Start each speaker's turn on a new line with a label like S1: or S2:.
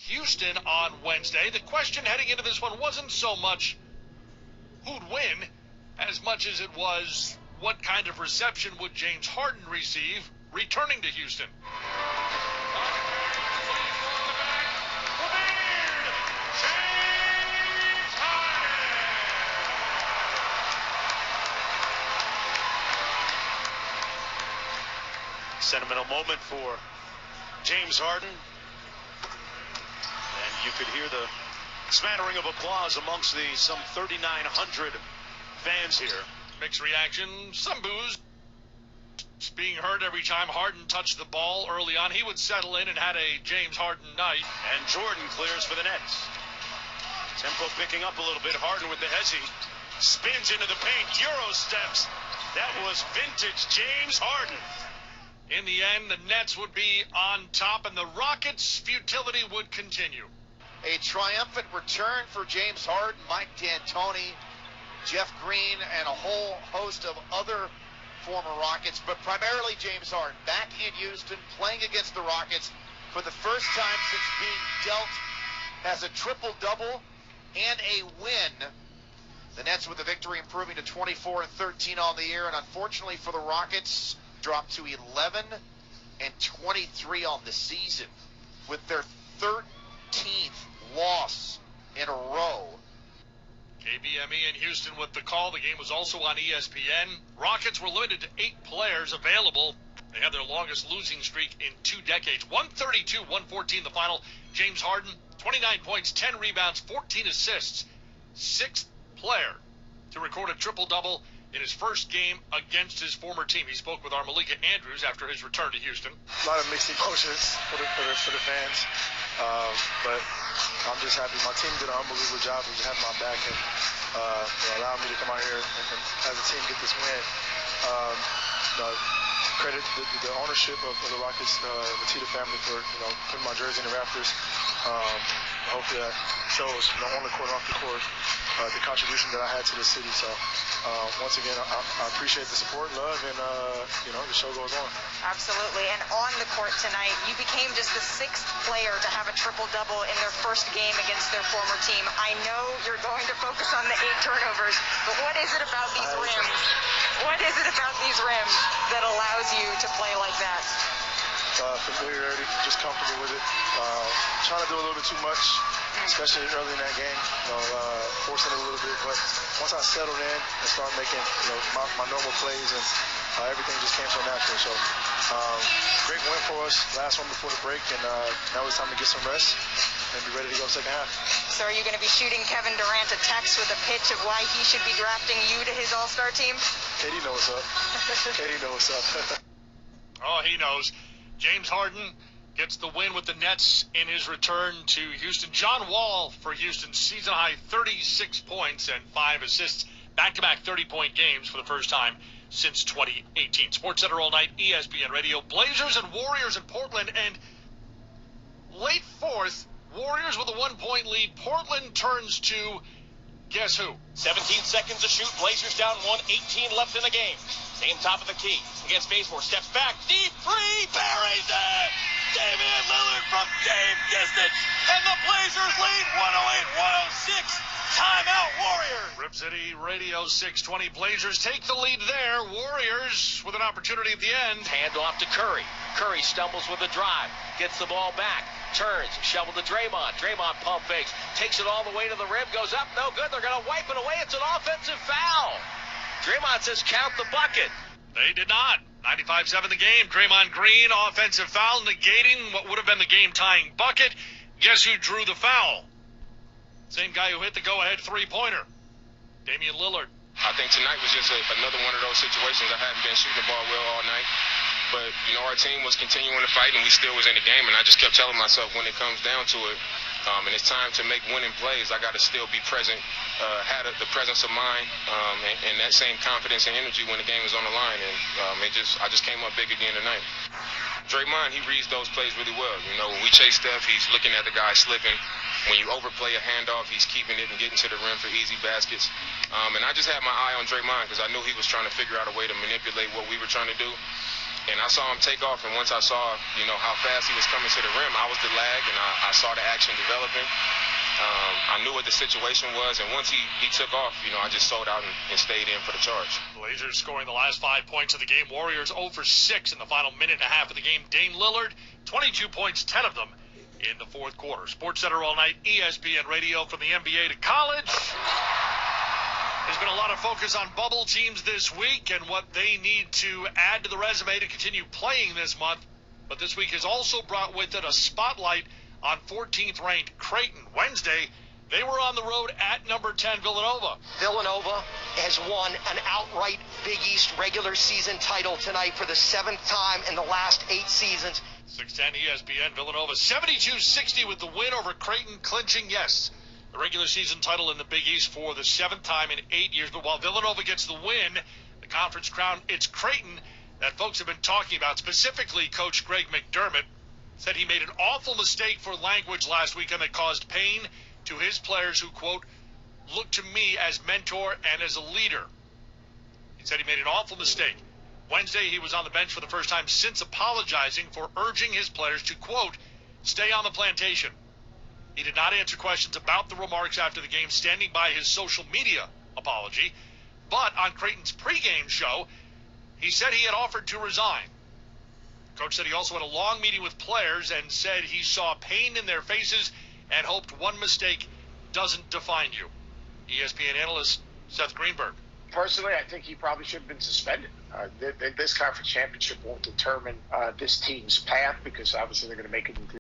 S1: Houston on Wednesday. The question heading into this one wasn't so much who'd win as much as it was what kind of reception would James Harden receive returning to Houston.
S2: Sentimental moment for James Harden. And you could hear the smattering of applause amongst the some 3,900 fans here.
S1: Mixed reaction, some boos being heard every time Harden touched the ball early on. He would settle in and had a James Harden night.
S2: And Jordan clears for the Nets. Tempo picking up a little bit. Harden with the hezzy. Spins into the paint. Euro steps. That was vintage James Harden.
S1: In the end, the Nets would be on top, and the Rockets' futility would continue.
S3: A triumphant return for James Harden, Mike D'Antoni, Jeff Green, and a whole host of other former Rockets, but primarily James Harden, back in Houston, playing against the Rockets for the first time since being dealt as a triple-double and a win. The Nets with the victory, improving to 24-13 on the year, and unfortunately for the Rockets, dropped to 11-23 on the season with their 13th loss in a row.
S1: KBME in Houston with the call. The game was also on ESPN. Rockets were limited to 8 players available. They had their longest losing streak in 2 decades. 132-114 the final. James Harden, 29 points, 10 rebounds, 14 assists. 6th player to record a triple-double in his first game against his former team. He spoke with our Malika Andrews after his return to Houston.
S4: A lot of mixed emotions for the fans, but I'm just happy. My team did an unbelievable job of having my back and allowing me to come out here and as a team get this win. Credit the ownership of the Rockets, the Tita family for putting my jersey in the rafters. Hopefully that shows on the court and off the court the contribution that I had to the city. So once again, I appreciate the support, love, and the show goes on.
S5: Absolutely. And on the court tonight, you became just the 6th player to have a triple-double in their first game against their former team. I know you're going to focus on the 8 turnovers, but what is it about these rims? What is it about these rims that allows you to play like that?
S4: Familiarity, just comfortable with it. Trying to do a little bit too much, especially early in that game, forcing it a little bit. But once I settled in and started making my normal plays, and everything just came so natural. So great win for us. Last one before the break, and now it's time to get some rest and be ready to go second half.
S5: So are you going to be shooting Kevin Durant a text with a pitch of why he should be drafting you to his All-Star team?
S4: KD knows what's up. KD knows what's up.
S1: Oh, he knows. James Harden gets the win with the Nets in his return to Houston. John Wall for Houston, season-high 36 points and 5 assists. Back-to-back 30-point games for the first time since 2018. SportsCenter all night, ESPN Radio. Blazers and Warriors in Portland, and late fourth, Warriors with a 1-point lead. Portland turns to guess who?
S6: 17 seconds to shoot. Blazers down 1, 18 left in the game. Same top of the key against Bazemore. Steps back. Deep three. Buries it. Damian Lillard from deep distance. And the Blazers lead 108-106. Timeout Warriors.
S1: Rip City Radio 620. Blazers take the lead there. Warriors with an opportunity at the end.
S6: Hand off to Curry. Curry stumbles with the drive. Gets the ball back. Turns, shovel to Draymond. Draymond pump fakes, takes it all the way to the rim, goes up, no good. They're going to wipe it away. It's an offensive foul. Draymond says count the bucket.
S1: They did not. 95-7 the game. Draymond Green, offensive foul, negating what would have been the game-tying bucket. Guess who drew the foul? Same guy who hit the go-ahead three-pointer. Damian Lillard.
S7: I think tonight was just another one of those situations. I hadn't been shooting the ball well all night. But, our team was continuing to fight, and we still was in the game. And I just kept telling myself when it comes down to it, and it's time to make winning plays, I got to still be present, had the presence of mind, and that same confidence and energy when the game is on the line. And I just came up big again tonight. Draymond, he reads those plays really well. When we chase Steph, he's looking at the guy slipping. When you overplay a handoff, he's keeping it and getting to the rim for easy baskets. And I just had my eye on Draymond because I knew he was trying to figure out a way to manipulate what we were trying to do. And I saw him take off, and once I saw, how fast he was coming to the rim, I was the lag, and I saw the action developing. I knew what the situation was, and once he took off, I just sold out and stayed in for the charge.
S1: Blazers scoring the last 5 points of the game. Warriors 0 for 6 in the final minute and a half of the game. Dame Lillard, 22 points, 10 of them in the fourth quarter. Sports Center all night, ESPN Radio, from the NBA to college. There's been a lot of focus on bubble teams this week and what they need to add to the resume to continue playing this month. But this week has also brought with it a spotlight on 14th ranked Creighton. Wednesday, they were on the road at number 10 Villanova.
S8: Villanova has won an outright Big East regular season title tonight for the 7th time in the last 8 seasons.
S1: 610 ESPN, Villanova 72-60 with the win over Creighton, clinching, yes, the regular season title in the Big East for the 7th time in 8 years. But while Villanova gets the win, the conference crown, it's Creighton that folks have been talking about. Specifically, Coach Greg McDermott said he made an awful mistake for language last weekend that caused pain to his players who, quote, look to me as mentor and as a leader. He said he made an awful mistake. Wednesday, he was on the bench for the first time since apologizing for urging his players to, quote, stay on the plantation. He did not answer questions about the remarks after the game, standing by his social media apology. But on Creighton's pregame show, he said he had offered to resign. Coach said he also had a long meeting with players and said he saw pain in their faces and hoped one mistake doesn't define you. ESPN analyst Seth Greenberg.
S9: Personally, I think he probably should have been suspended. This conference championship won't determine this team's path, because obviously they're going to make it into